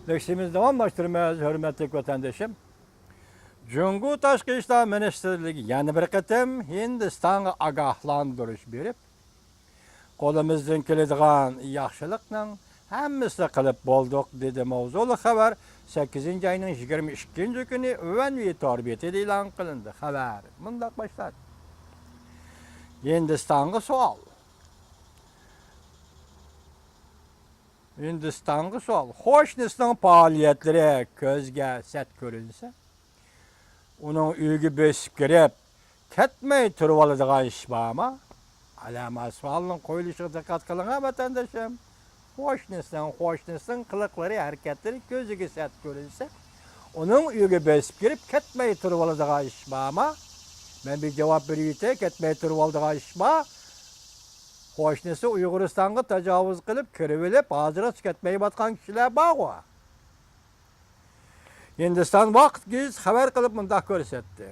Leksimiz davamlaştırmaz, hürmetli vatandaşım. Cungu Tashqi ishlar Ministerligi yana bir qatim Hindistonga ogohlantirish berib, qo'limizdan keladigan yaxshilikning hammasini qilib bo'ldik dedi mavzuli xabar 8-oyning 22-kuni Vanvi torbiyatida e'lon qilindi. Xabar bundoq boshladi. Hindistonga savol. Qo'shnisning faoliyatlari ko'zga sat ko'rinsa, uning uyiga besib kirib, ketmay turib oladigan ish bormi? Alama savolning qo'yilishiga diqqat qiling, vatandoshim. Qo'shnisning qiliqlari, harakatlari ko'ziga sat ko'rinsa, uning uyiga besib kirib, ketmay turib oladigan ish bormi? Men bir javob beraylik, ketmay turib oladigan ish bor. Qo'shnisi Uyg'uristonga tajovuz qilib, kirib olib, hozir ketmay yotgan kishilar bor. Hindiston vaqtgiz xabar qilib mundaq ko'rsatdi.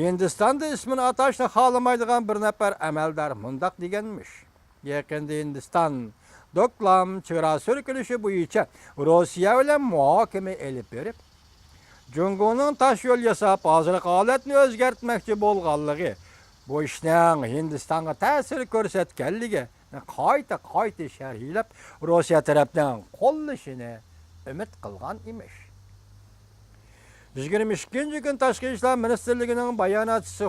Hindistonda ismini atashni xohlamaydigan bir nafar amaldor mundaq deganmish. Yaqinda Hindiston doklam chegara surkilishi bo'yicha Rossiya bilan muhokama elib berib, Jungoning tash yo'l yasab, hozirgi holatni o'zgartmoqchi bo'lganligi, bu ishning Hindistonga ta'sir ko'rsatganligi qayta sharhlab, Rossiya tarafdan qo'llashini umid qilgan emish. 22-kun Tashqi ishlar Ministerligining bayonotchisi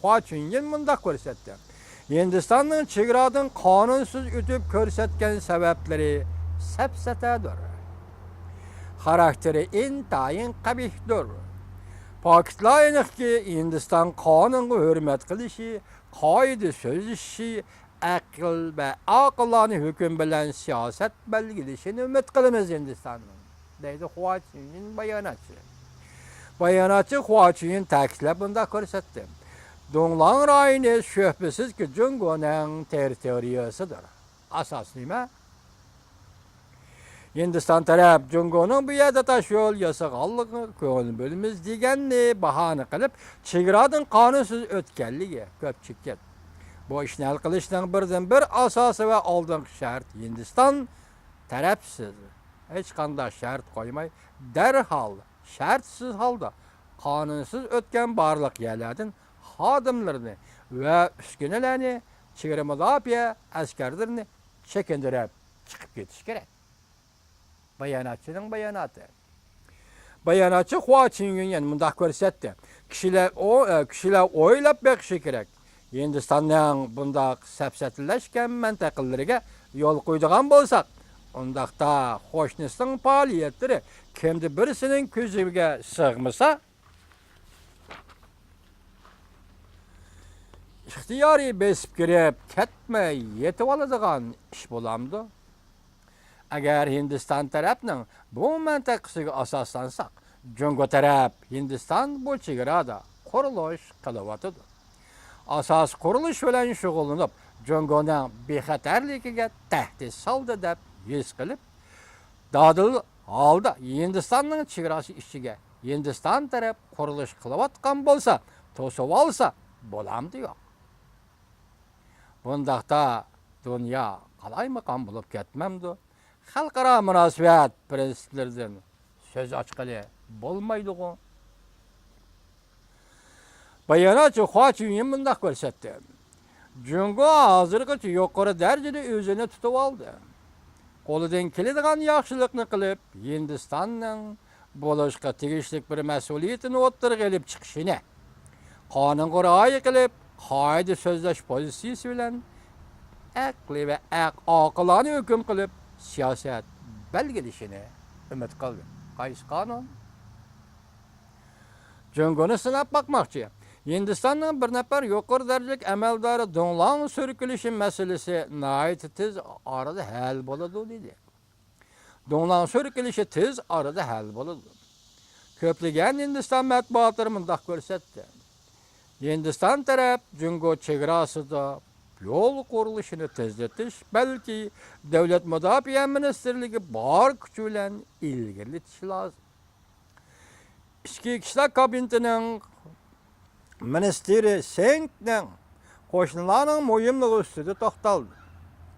Hua Chunying mundaq ko'rsatdi. Hindistonning chegaradan qonunsiz o'tib ko'rsatgan sabablari safsatadir. Xarakteri intayin qabihdir. Pakistondagi Hindiston qonunga hurmat qilishi, qoida so'zlashi, aql va aqllarni hukm bilan siyosat belgilashini umid qilamiz Hindistonning, deydi Hua Chunying bayonotchisi. Bayonotchi Hua Chunying ta'kidlab bunda ko'rsatdi. Donglang rayoni shubhasizki Jungoning territoriyasidir. Asos nima? Hindiston taraf Jungoning bu yerda tash yo'l yasaganligi ko'ngil bo'limiz deganni bahona qilib, chegaradan qonunsiz o'tganligi ko'pchilikka. Bu ishni hal qilishning birdan-bir asosi va oldingi shart Hindiston tarafsiz hech qanday shart qo'ymay, darhol shartsiz holda qonunsiz o'tgan barliq yerlardan xodimlarni va uskunalarni, chegara mudofaa askarlarini chekindirib chiqib ketish kerak. Bayonotchining bayonoti. Bayonotchi Hua Chunying mundaq ko'rsatdi. Kishilar o'ylab beqishi kerak. Hindistonning bundaq safsatlashgan mintaqalariga yo'l qo'ydigan bo'lsak, undaqda qo'shnisining faoliyatlari kimdi birisining ko'ziga sig'masa, ixtiyoriy besib kirib, ketmay yetib oladigan ish bo'lamdi. Agar Hindiston tarafning bu mintaqasiga asoslansak, Jungo taraf Hindiston bu chegarada qurilish qilyotidi. Asos qurilish bilan shug'ullanib, Jungoning bexatarligiga tahdid soldi deb his qilib, dadil holda Hindistonning chegarasi ichiga Hindiston taraf qurilish qilayotgan bo'lsa, to'sib olsa bo'lamdi yo'q. Bundaqda dunyo qalaymiqon bo'lib ketmamdi. Xalqaro munosabat prinsiplaridan so'z ochqali bo'lmaydi-ku. Bayonotchi Hua Chunying mundaq ko'rsatdi. Jungo hozirgacha yuqori darajada o'zini tutib oldi. Qo'lidan keladigan yaxshilikni qilib, Hindistonning bo'lishga tegishli bir mas'uliyatini o'ttirib olib chiqishini, qonunga rioya qilib, qoida so'zlash pozitsiyasi bilan aqli va aqlani hukm qilib siyosat belgilashini umid qildi. Qaysi qonun? Jungoni sinab bakmoqchi. Hindistonning bir nafar yuqori darajalik amaldori Donglang surkilishi masalasi nihoyat tez orada hal bo'ladi dedi. Donglang surkilishi tez orada hal bo'ladi. Ko'plagan Hindiston matbuotlari mundaq ko'rsatdi. Hindiston taraf Jungo chegarasida yo'l qurilishini tezlatish, balki Davlat mudofaa ministerligi bor kuchi bilan ilgirlatish lozim. Ichki ishlar kabinetining ministri Sengning qo'shnilarning muhimligi ustida to'xtaldi.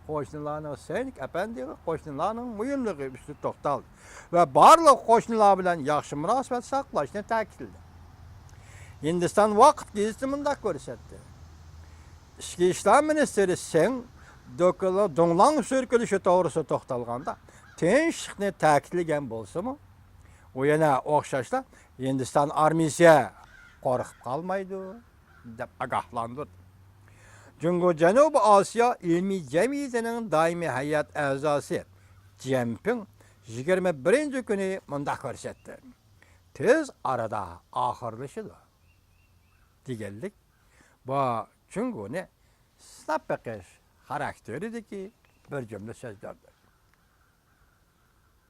qo'shnilarning Hüseyin efendiga qo'shnilarning muhimligi ustida to'xtaldi va barliq qo'shnilar bilan yaxshi munosabat saqlashni ta'kidladi. Hindiston Vaqt gazeti bunda ko'rsatdi. Ichki ishlar ministri Sen Donglang so'rkilishi to'g'risida to'xtalganda tinchlikni ta'kidlagan bo'lsa-mu, u yana o'xshashla Hindiston armiyasi qo'rqib qolmaydi deb ogohlantirdi. Jungo Janubiy Osiyo ilmiy jamiyatining doimiy hay'at a'zosi Jianping 21-kuni bunda ko'rsatdi. Tez arada oxirlashadi. Deganlik bu Jungoni sinab beqish xarakteridagi bir jumla so'zlardir.